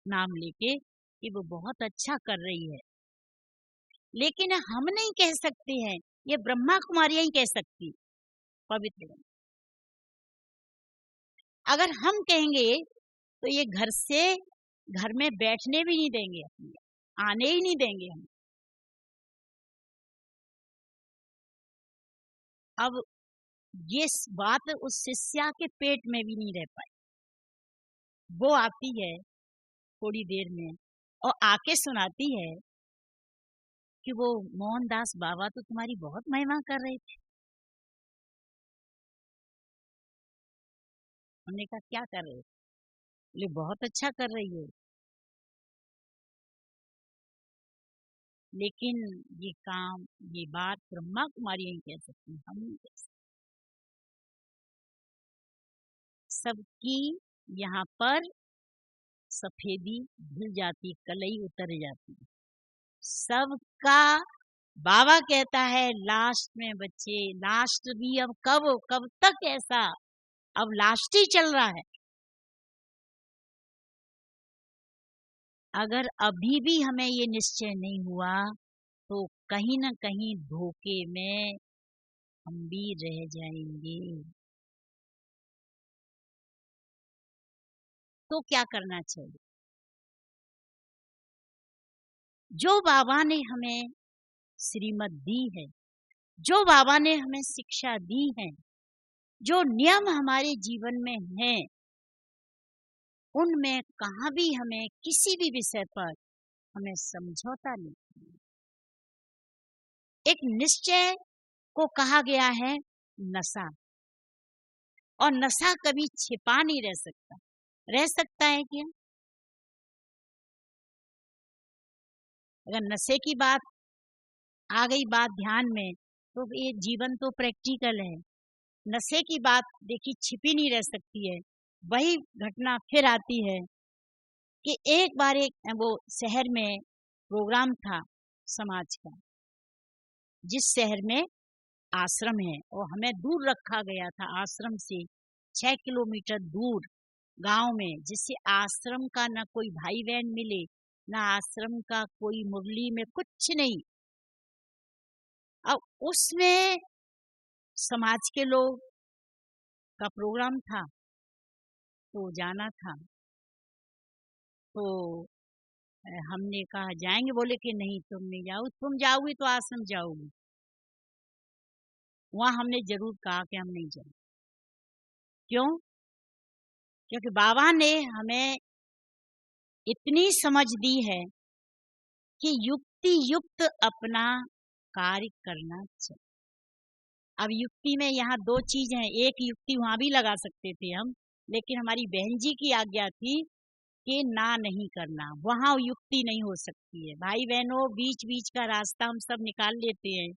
नाम लेके कि वो बहुत अच्छा कर रही है, लेकिन हम नहीं कह सकते हैं, ये ब्रह्मा कुमारियां ही कह सकती, पवित्र। अगर हम कहेंगे तो ये घर में बैठने भी नहीं देंगे, अपने आने ही नहीं देंगे हम। अब ये बात उस शिष्या के पेट में भी नहीं रह पाई। वो आती है थोड़ी देर में और आके सुनाती है कि वो मोहनदास बाबा तो तुम्हारी बहुत महिमा कर रहे थे। हमने कहा क्या कर रहे हो? बोले बहुत अच्छा कर रही हो, लेकिन ये काम, ये बात ब्रह्मा कुमारी नहीं कह सकती, हम नहीं कह सकते। सबकी यहाँ पर सफेदी धुल जाती, कलई उतर जाती, सबका। बाबा कहता है लास्ट में बच्चे, लास्ट भी अब कब कब तक ऐसा, अब लास्ट ही चल रहा है। अगर अभी भी हमें ये निश्चय नहीं हुआ तो कहीं न कहीं धोखे में हम भी रह जाएंगे। तो क्या करना चाहिए? जो बाबा ने हमें श्रीमत दी है, जो बाबा ने हमें शिक्षा दी है, जो नियम हमारे जीवन में हैं, उनमें कहाँ भी हमें किसी भी विषय पर हमें समझौता नहीं। एक निश्चय को कहा गया है नशा, और नशा कभी छिपा नहीं रह सकता। रह सकता है क्या? अगर नशे की बात आ गई बात ध्यान में, तो ये जीवन तो प्रैक्टिकल है। नशे की बात देखी छिपी नहीं रह सकती है। वही घटना फिर आती है कि एक बार एक वो शहर में प्रोग्राम था समाज का, जिस शहर में आश्रम है, और हमें दूर रखा गया था आश्रम से 6 किलोमीटर दूर गांव में, जिससे आश्रम का ना कोई भाई बहन मिले, ना आश्रम का कोई मुरली में कुछ नहीं। अब उसमें समाज के लोग का प्रोग्राम था तो जाना था। तो हमने कहा जाएंगे, बोले कि नहीं तुम नहीं जाओ, तुम जाओगी तो आश्रम जाओगी। वहां हमने जरूर कहा कि हम नहीं जाएंगे। क्यों? क्योंकि बाबा ने हमें इतनी समझ दी है कि युक्ति युक्त अपना कार्य करना चाहिए। अब युक्ति में यहाँ दो चीज हैं। एक युक्ति वहां भी लगा सकते थे हम, लेकिन हमारी बहन जी की आज्ञा थी कि ना नहीं करना, वहां युक्ति नहीं हो सकती है। भाई बहनों, बीच बीच का रास्ता हम सब निकाल लेते हैं।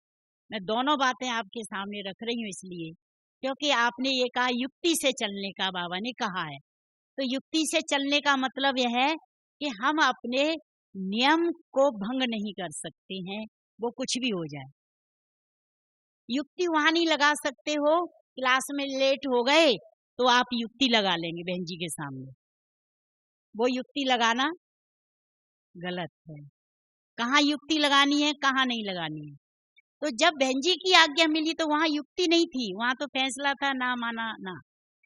मैं दोनों बातें आपके सामने रख रही हूँ इसलिए क्योंकि आपने ये कहा युक्ति से चलने का, बाबा ने कहा है। तो युक्ति से चलने का मतलब यह है कि हम अपने नियम को भंग नहीं कर सकते हैं, वो कुछ भी हो जाए। युक्ति वहां नहीं लगा सकते हो, क्लास में लेट हो गए तो आप युक्ति लगा लेंगे बहन जी के सामने, वो युक्ति लगाना गलत है। कहाँ युक्ति लगानी है, कहाँ नहीं लगानी है। तो जब बहन जी की आज्ञा मिली तो वहां युक्ति नहीं थी, वहां तो फैसला था ना माना ना।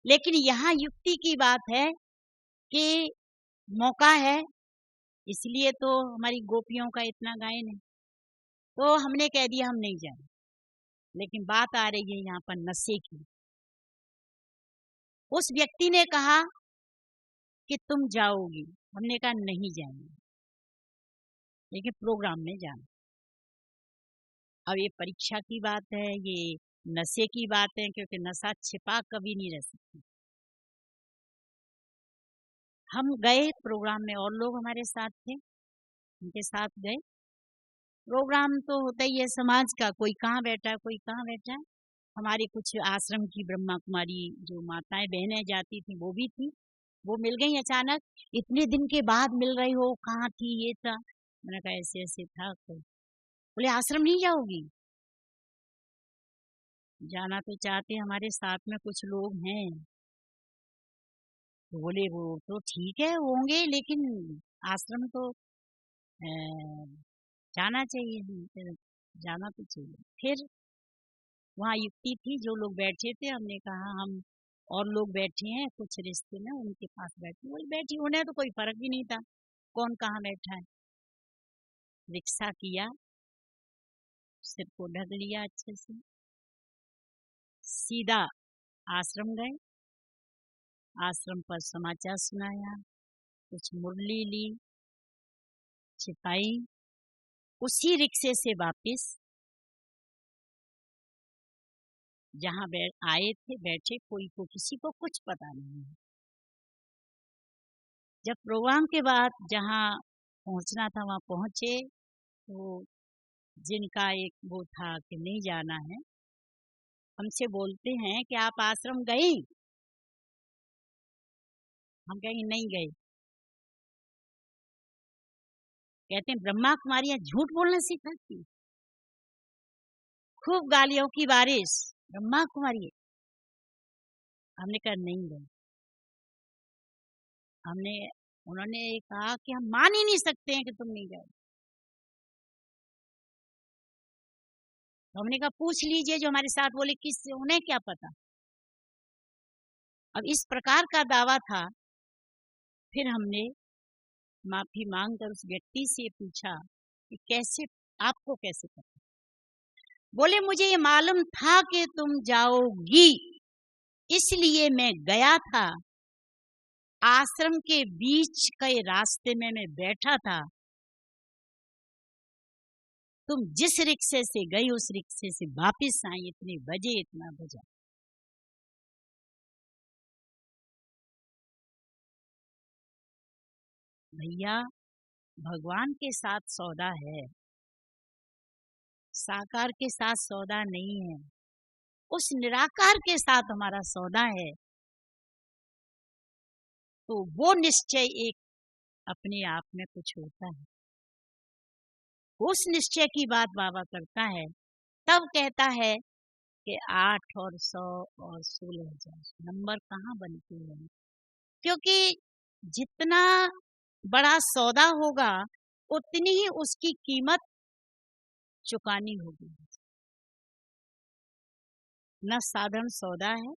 लेकिन यहाँ युक्ति की बात है कि मौका है, इसलिए तो हमारी गोपियों का इतना गायन है। तो हमने कह दिया हम नहीं जाए। लेकिन बात आ रही है यहाँ पर नशे की। उस व्यक्ति ने कहा कि तुम जाओगी, हमने कहा नहीं जाएंगे, लेकिन प्रोग्राम में जाना। अब ये परीक्षा की बात है, ये नशे की बात है, क्योंकि नशा छिपा कभी नहीं रह सकती। हम गए प्रोग्राम में, और लोग हमारे साथ थे, उनके साथ गए। प्रोग्राम तो होता ही है समाज का, कोई कहाँ बैठा है, कोई कहाँ बैठा है। हमारी कुछ आश्रम की ब्रह्मा कुमारी जो माताएं बहनें जाती थी वो भी थी, वो मिल गई अचानक। इतने दिन के बाद मिल रही हो, कहाँ थी, ये था। मैंने कहा ऐसे ऐसे था। तो बोले आश्रम नहीं जाओगी? जाना तो चाहते, हमारे साथ में कुछ लोग हैं। तो बोले वो तो ठीक है होंगे, लेकिन आश्रम तो जाना चाहिए। जाना तो चाहिए। फिर वहाँ युक्ति थी, जो लोग बैठे थे, हमने कहा हम और लोग बैठे हैं कुछ रिश्ते में, उनके पास बैठी, वही बैठी, उन्हें तो कोई फर्क ही नहीं था कौन कहाँ बैठा है। रिक्शा किया, सिर को ढक लिया अच्छे से, सीधा आश्रम गए। आश्रम पर समाचार सुनाया, कुछ मुरली ली, छिपाई, उसी रिक्शे से वापस जहाँ आए थे बैठे, कोई को किसी को कुछ पता नहीं है। जब प्रोग्राम के बाद जहाँ पहुँचना था वहाँ पहुँचे, तो जिनका एक वो था कि नहीं जाना है, हमसे बोलते हैं कि आप आश्रम गए? हम कहेंगे नहीं गए। कहते हैं ब्रह्मा कुमारियाँ झूठ बोलना सिखाती, खूब गालियों की बारिश, ब्रह्मा कुमारी। हमने कहा नहीं गए। उन्होंने कहा कि हम मान ही नहीं सकते हैं कि तुम नहीं गए। तो हमने कहा पूछ लीजिए जो हमारे साथ, बोले किससे, उन्हें क्या पता। अब इस प्रकार का दावा था। फिर हमने माफी मांगकर उस व्यक्ति से पूछा कि कैसे, आपको कैसे पता? बोले मुझे ये मालूम था कि तुम जाओगी, इसलिए मैं गया था। आश्रम के बीच के रास्ते में मैं बैठा था, तुम जिस रिक्शे से गई उस रिक्शे से वापस आई, इतने बजे इतना बजा। भैया भगवान के साथ सौदा है, साकार के साथ सौदा नहीं है। उस निराकार के साथ हमारा सौदा है। तो वो निश्चय एक अपने आप में कुछ होता है। उस निश्चय की बात बाबा करता है, तब कहता है कि 8 और 100 और 16,000 नंबर कहाँ बनते हैं। क्योंकि जितना बड़ा सौदा होगा उतनी ही उसकी कीमत चुकानी होगी। न साधारण सौदा है,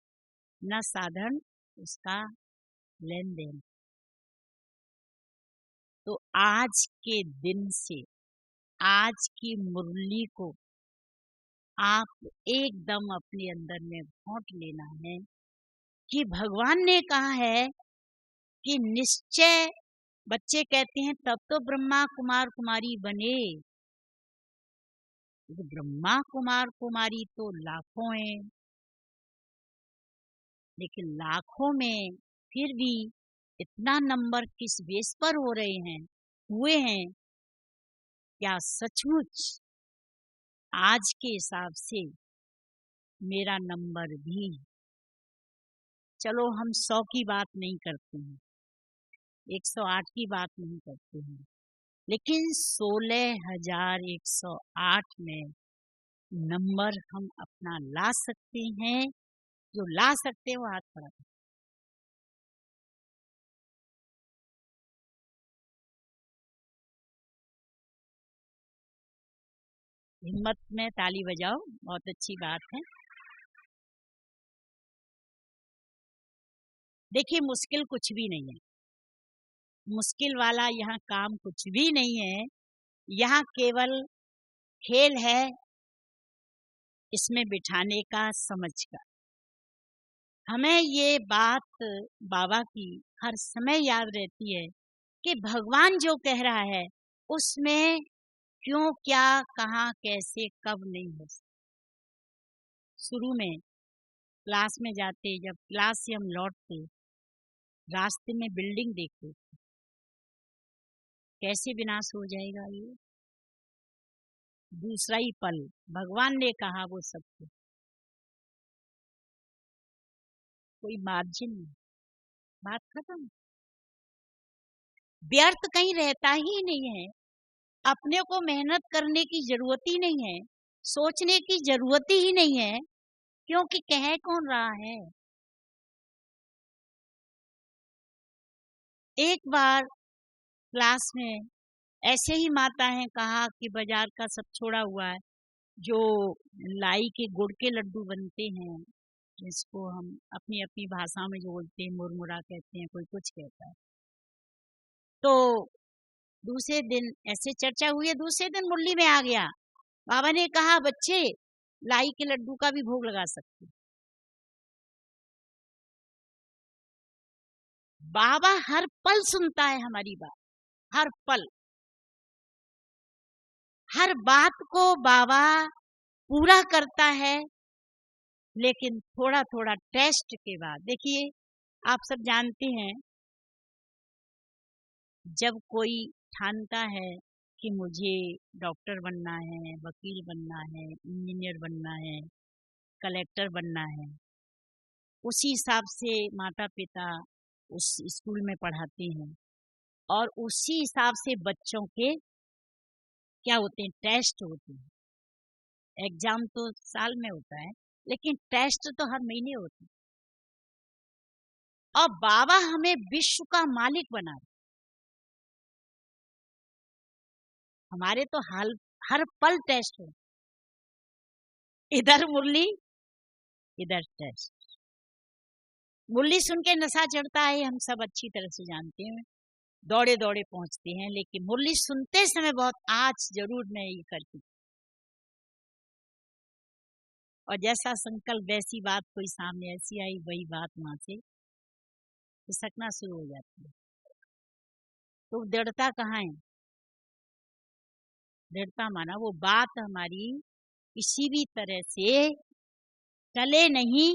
न साधारण उसका लेन देन। तो आज के दिन से, आज की मुरली को आप एकदम अपने अंदर में घोंट लेना है कि भगवान ने कहा है कि निश्चय, बच्चे कहते हैं तब तो ब्रह्मा कुमार कुमारी बने। ब्रह्मा कुमार कुमारी तो लाखों हैं, लेकिन लाखों में फिर भी इतना नंबर किस बेस पर हो रहे हैं, हुए हैं? क्या सचमुच आज के हिसाब से मेरा नंबर भी, चलो हम 100 की बात नहीं करते हैं, 108 की बात नहीं करते हैं, लेकिन 16,108 में नंबर हम अपना ला सकते हैं। जो ला सकते हैं वो हाथ खड़ा करें। हिम्मत में ताली बजाओ, बहुत अच्छी बात है। देखिए मुश्किल कुछ भी नहीं है, मुश्किल वाला यहाँ काम कुछ भी नहीं है। यहाँ केवल खेल है इसमें बिठाने का, समझ का। हमें ये बात बाबा की हर समय याद रहती है कि भगवान जो कह रहा है उसमें क्यों, क्या, कहाँ, कैसे, कब नहीं हो। शुरू में क्लास में जाते, जब क्लास से हम लौटते, रास्ते में बिल्डिंग देखते, कैसे विनाश हो जाएगा ये, दूसरा ही पल भगवान ने कहा वो सत्य, कोई मार्जिन नहीं, बात खत्म। व्यर्थ कहीं रहता ही नहीं है। अपने को मेहनत करने की जरूरत ही नहीं है, सोचने की जरूरत ही नहीं है, क्योंकि कह कौन रहा है। एक बार क्लास में ऐसे ही माता है कहा कि बाजार का सब छोड़ा हुआ है, जो लाई के गुड़ के लड्डू बनते हैं जिसको हम अपनी अपनी भाषा में जो बोलते हैं मुरमुरा कहते हैं, कोई कुछ कहता है। तो दूसरे दिन ऐसे चर्चा हुई है, दूसरे दिन मुरली में आ गया। बाबा ने कहा बच्चे लाई के लड्डू का भी भोग लगा सकते। बाबा हर पल सुनता है हमारी बात, हर पल, हर बात को बाबा पूरा करता है। लेकिन थोड़ा थोड़ा टेस्ट के बाद, देखिए आप सब जानते हैं, जब कोई ठानता है कि मुझे डॉक्टर बनना है, वकील बनना है, इंजीनियर बनना है, कलेक्टर बनना है, उसी हिसाब से माता पिता उस स्कूल में पढ़ाते हैं और उसी हिसाब से बच्चों के क्या होते हैं, टेस्ट होते हैं। एग्जाम तो साल में होता है, लेकिन टेस्ट तो हर महीने होते हैं। और बाबा हमें विश्व का मालिक बना रहे। हमारे तो हर पल टेस्ट हो, इधर मुरली इधर टेस्ट। मुरली सुन के नशा चढ़ता है, हम सब अच्छी तरह से जानते हैं, दौड़े दौड़े पहुंचते हैं। लेकिन मुरली सुनते समय बहुत आज जरूर मैं ये करती, और जैसा संकल्प वैसी बात कोई सामने ऐसी आई, वही बात वहां से खिसकना शुरू हो जाती है। तो दृढ़ता कहाँ है? दृढ़ता माना वो बात हमारी किसी भी तरह से टले नहीं।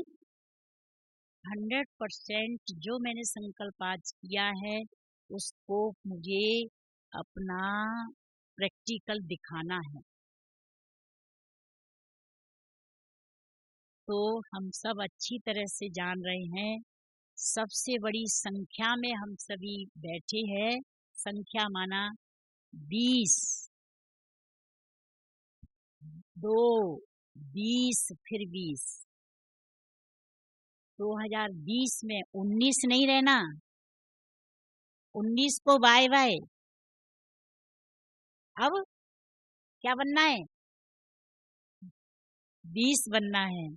100% जो मैंने संकल्प आज किया है उसको मुझे अपना प्रैक्टिकल दिखाना है। तो हम सब अच्छी तरह से जान रहे हैं, सबसे बड़ी संख्या में हम सभी बैठे हैं। संख्या माना 20, 2, 20 फिर 20। 2020 में 19 नहीं रहना, 19 को बाय बाय। अब क्या बनना है? 20 बनना है,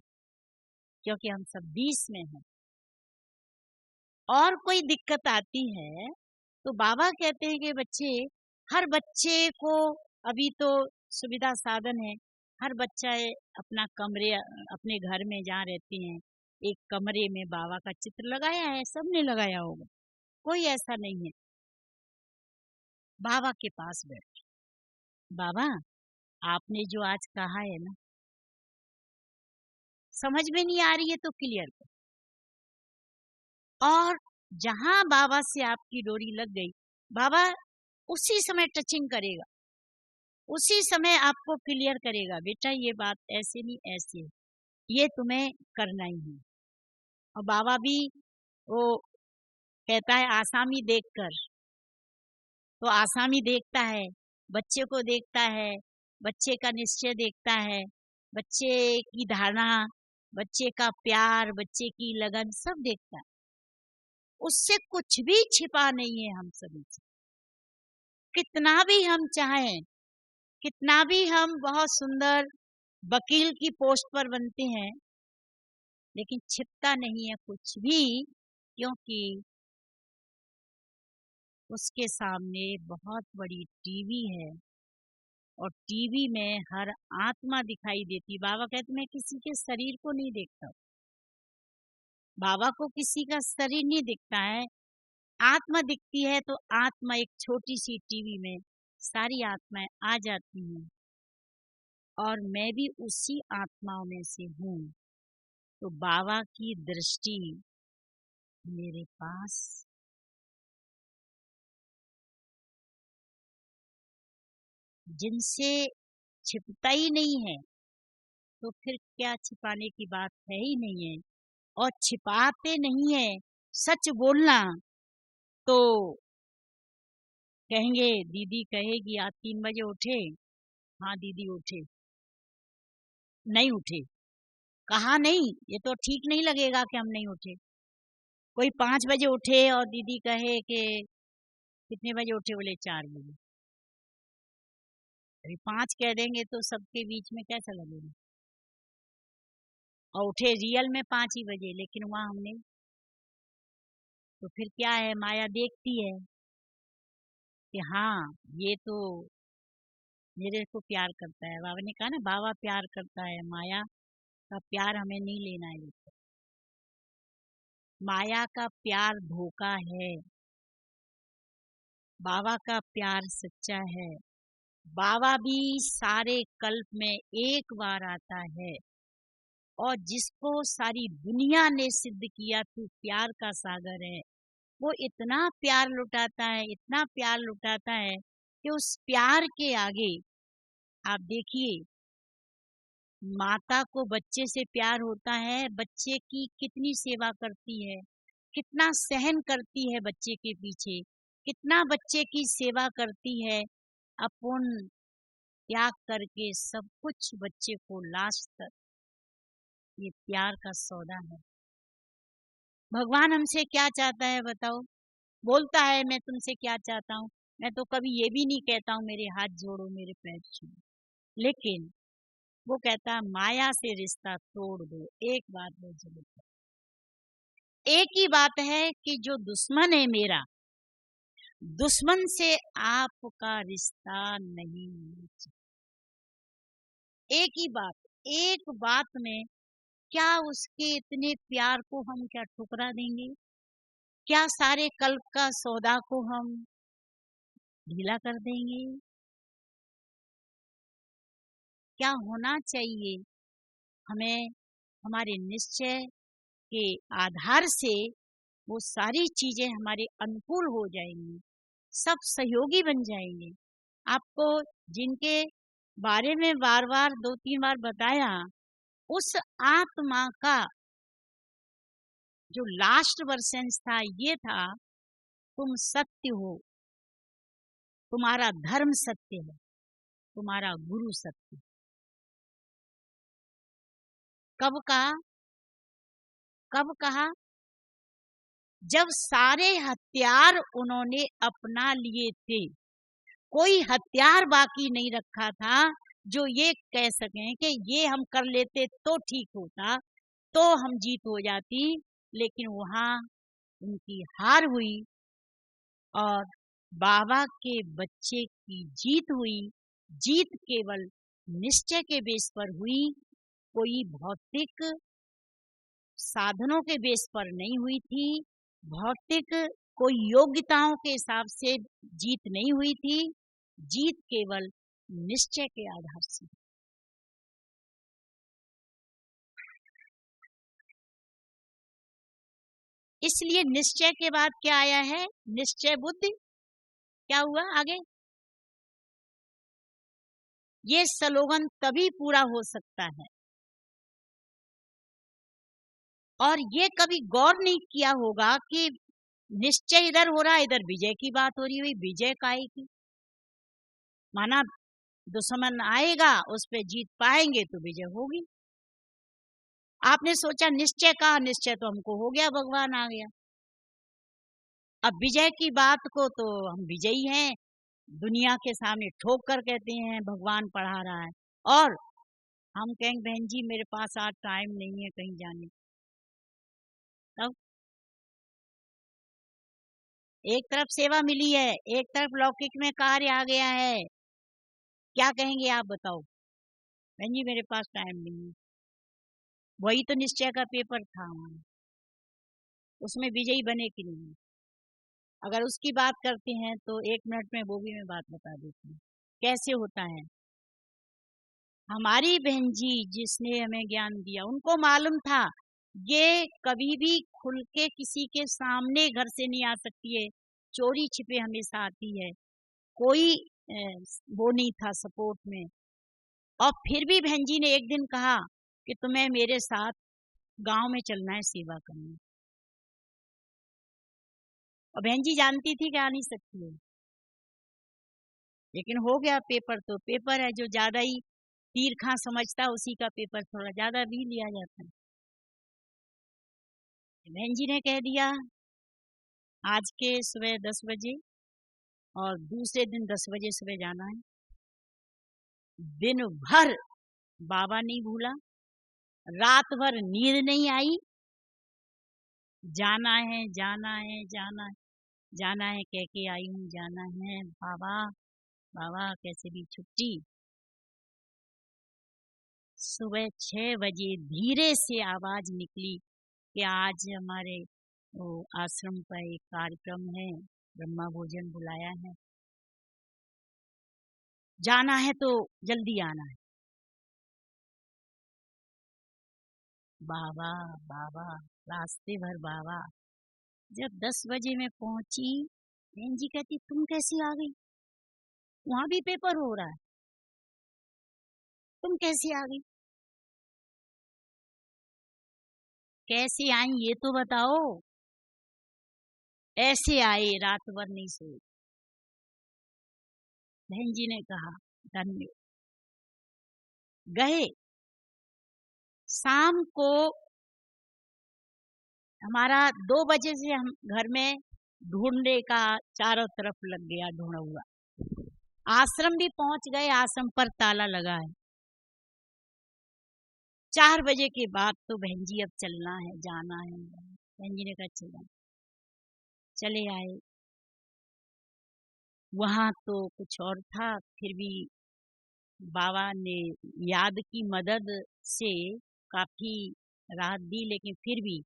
क्योंकि हम सब 20 में हैं। और कोई दिक्कत आती है तो बाबा कहते हैं कि बच्चे, हर बच्चे को अभी तो सुविधा साधन है, हर बच्चा अपना कमरे, अपने घर में जहाँ रहते हैं एक कमरे में बाबा का चित्र लगाया है, सबने लगाया होगा, कोई ऐसा नहीं है। बाबा के पास बैठ, बाबा आपने जो आज कहा है ना, समझ में नहीं आ रही है तो क्लियर कर। और जहां बाबा से आपकी डोरी लग गई, बाबा उसी समय टचिंग करेगा, उसी समय आपको क्लियर करेगा, बेटा ये बात ऐसे नहीं ऐसे है, ये तुम्हें करना ही है। और बाबा भी वो कहता है आसामी देखकर, तो आसामी देखता है, बच्चे को देखता है, बच्चे का निश्चय देखता है, बच्चे की धारणा, बच्चे का प्यार, बच्चे की लगन सब देखता है। उससे कुछ भी छिपा नहीं है हम सभी से। कितना भी हम चाहें, कितना भी हम बहुत सुंदर वकील की पोस्ट पर बनते हैं, लेकिन छिपता नहीं है कुछ भी, क्योंकि उसके सामने बहुत बड़ी टीवी है और टीवी में हर आत्मा दिखाई देती। बाबा कहते मैं किसी के शरीर को नहीं देखता, बाबा को किसी का शरीर नहीं दिखता है, आत्मा दिखती है। तो आत्मा एक छोटी सी टीवी में सारी आत्माएं आ जाती हैं और मैं भी उसी आत्माओं में से हूँ। तो बाबा की दृष्टि मेरे पास, जिनसे छिपता ही नहीं है, तो फिर क्या छिपाने की बात है ही नहीं है। और छिपाते नहीं है, सच बोलना। तो कहेंगे, दीदी कहेगी आज 3 बजे उठे, हाँ दीदी उठे, नहीं उठे, कहा नहीं, ये तो ठीक नहीं लगेगा कि हम नहीं उठे। कोई 5 बजे उठे और दीदी कहे कि कितने बजे उठे, बोले 4 बजे, अभी 5 कह देंगे तो सबके बीच में कैसा लगेगा? और उठे रियल में 5 ही बजे, लेकिन वहां हमने तो फिर क्या है, माया देखती है कि हाँ ये तो मेरे को प्यार करता है। बाबा ने कहा ना, बाबा प्यार करता है, माया का प्यार हमें नहीं लेना है। माया का प्यार धोखा है, बाबा का प्यार सच्चा है। बाबा भी सारे कल्प में एक बार आता है, और जिसको सारी दुनिया ने सिद्ध किया तू प्यार का सागर है, वो इतना प्यार लुटाता है, इतना प्यार लुटाता है कि उस प्यार के आगे आप देखिए, माता को बच्चे से प्यार होता है, बच्चे की कितनी सेवा करती है, कितना सहन करती है बच्चे के पीछे, कितना बच्चे की सेवा करती है, अपन त्याग करके सब कुछ बच्चे को लास्ट तक। ये प्यार का सौदा है। भगवान हमसे क्या चाहता है बताओ? बोलता है मैं तुमसे क्या चाहता हूँ, मैं तो कभी ये भी नहीं कहता हूँ मेरे हाथ जोड़ो मेरे पैर छूओ, लेकिन वो कहता है माया से रिश्ता तोड़ दो, एक बात बोल। एक ही बात है कि जो दुश्मन है मेरा, दुश्मन से आपका रिश्ता नहीं होना चाहिए। एक ही बात, एक बात में क्या उसके इतने प्यार को हम क्या ठुकरा देंगे? क्या सारे कल्प का सौदा को हम ढीला कर देंगे? क्या होना चाहिए? हमें हमारे निश्चय के आधार से वो सारी चीजें हमारे अनुकूल हो जाएंगी, सब सहयोगी बन जाएंगे। आपको जिनके बारे में बार बार 2-3 बार बताया, उस आत्मा का जो लास्ट वर्सन था ये था, तुम सत्य हो, तुम्हारा धर्म सत्य है, तुम्हारा गुरु सत्य। कब कहा? कब कहा? जब सारे हथियार उन्होंने अपना लिए थे, कोई हथियार बाकी नहीं रखा था जो ये कह सकें कि ये हम कर लेते तो ठीक होता, तो हम जीत हो जाती। लेकिन वहां उनकी हार हुई और बाबा के बच्चे की जीत हुई। जीत केवल निश्चय के बेस पर हुई, कोई भौतिक साधनों के बेस पर नहीं हुई थी, भौतिक कोई योग्यताओं के हिसाब से जीत नहीं हुई थी। जीत केवल निश्चय के आधार से। इसलिए निश्चय के बाद क्या आया है? निश्चय बुद्धि। क्या हुआ आगे? ये स्लोगन तभी पूरा हो सकता है, और ये कभी गौर नहीं किया होगा कि निश्चय इधर हो रहा है, इधर विजय की बात हो रही हुई, विजय काहे की? माना दुश्मन आएगा, उस पे जीत पाएंगे तो विजय होगी। आपने सोचा निश्चय का, निश्चय तो हमको हो गया, भगवान आ गया। अब विजय की बात को तो हम विजयी हैं, दुनिया के सामने ठोक कर कहते हैं भगवान पढ़ा रहा है, और हम कहेंगे बहन जी मेरे पास आज टाइम नहीं है कहीं जाने। तब एक तरफ सेवा मिली है, एक तरफ लौकिक में कार्य आ गया है, क्या कहेंगे आप बताओ? बहन जी मेरे पास टाइम नहीं है। वही तो निश्चय का पेपर था, उसमें विजयी बने कि नहीं? अगर उसकी बात करते हैं तो 1 मिनट में वो भी मैं बात बता देती हूँ कैसे होता है। हमारी बहन जी जिसने हमें ज्ञान दिया, उनको मालूम था ये कभी भी खुल के किसी के सामने घर से नहीं आ सकती है, चोरी छिपे हमेशा आती है, कोई वो नहीं था सपोर्ट में। और फिर भी बहन जी ने एक दिन कहा कि तुम्हें मेरे साथ गांव में चलना है सेवा करने। और बहन जी जानती थी कि आ नहीं सकती है, लेकिन हो गया पेपर तो पेपर है, जो ज्यादा ही तीर खां समझता उसी का पेपर थोड़ा ज्यादा भी लिया जाता है। बहन जी ने कह दिया आज के सुबह 10 बजे और दूसरे दिन 10 बजे सुबह जाना है। दिन भर बाबा नहीं भूला, रात भर नींद नहीं आई, जाना है जाना है जाना है जाना है कह के आई हूँ, जाना है बाबा, बाबा कैसे भी छुट्टी। सुबह 6 बजे धीरे से आवाज निकली कि आज हमारे वो आश्रम का एक कार्यक्रम है, ब्रह्मा भोजन बुलाया है, जाना है तो जल्दी आना है। बाबा बाबा, रास्ते भर बाबा। जब 10 बजे मैं पहुंची, बहन जी कहती तुम कैसे आ गई, वहां भी पेपर हो रहा है, तुम कैसे आ गई, कैसे आई ये तो बताओ। ऐसे आए, रात भर नहीं सोए। बहन जी ने कहा धन्य। गए, शाम को हमारा 2 बजे से हम घर में ढूंढने का चारों तरफ लग गया, ढूंढा हुआ। आश्रम भी पहुंच गए, आश्रम पर ताला लगा है। 4 बजे के बाद तो बहन जी अब चलना है, जाना है। बहन जी ने कहा चला, चले आए। वहां तो कुछ और था, फिर भी बाबा ने याद की मदद से काफी राहत दी, लेकिन फिर भी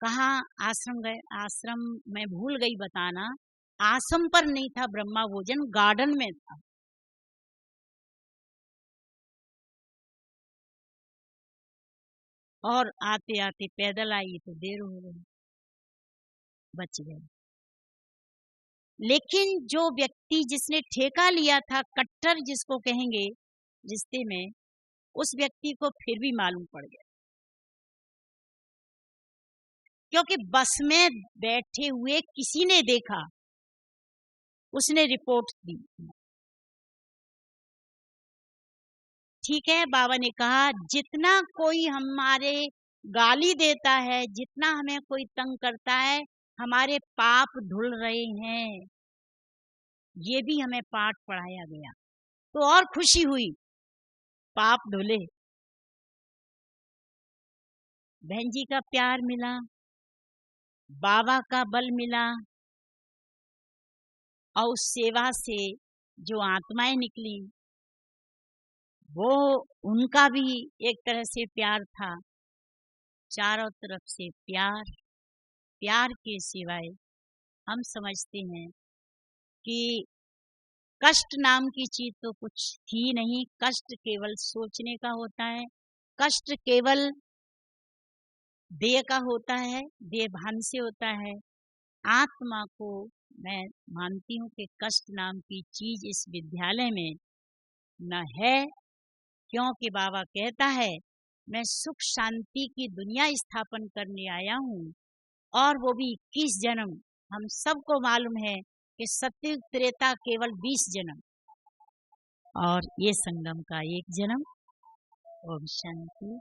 कहाँ आश्रम गए, आश्रम मैं भूल गई बताना, आश्रम पर नहीं था ब्रह्मा भोजन, गार्डन में था। और आते आते पैदल आई तो देर हो गई, बच गए। लेकिन जो व्यक्ति जिसने ठेका लिया था, कट्टर जिसको कहेंगे रिश्ते में, उस व्यक्ति को फिर भी मालूम पड़ गया, क्योंकि बस में बैठे हुए किसी ने देखा, उसने रिपोर्ट दी। ठीक है, बाबा ने कहा जितना कोई हमारे गाली देता है, जितना हमें कोई तंग करता है, हमारे पाप धुल रहे हैं, ये भी हमें पाठ पढ़ाया गया, तो और खुशी हुई, पाप धुले। बहन जी का प्यार मिला, बाबा का बल मिला, और उस सेवा से जो आत्माएं निकली, वो उनका भी एक तरह से प्यार था। चारों तरफ से प्यार, प्यार के सिवाय हम समझते हैं कि कष्ट नाम की चीज तो कुछ थी नहीं। कष्ट केवल सोचने का होता है, कष्ट केवल देह का होता है, देह भान से होता है। आत्मा को मैं मानती हूँ कि कष्ट नाम की चीज इस विद्यालय में न है, क्योंकि बाबा कहता है मैं सुख शांति की दुनिया स्थापन करने आया हूँ, और वो भी 21 जन्म। हम सबको मालूम है कि सत्युग त्रेता केवल 20 जन्म, और ये संगम का 1 जन्म। ओम शांति।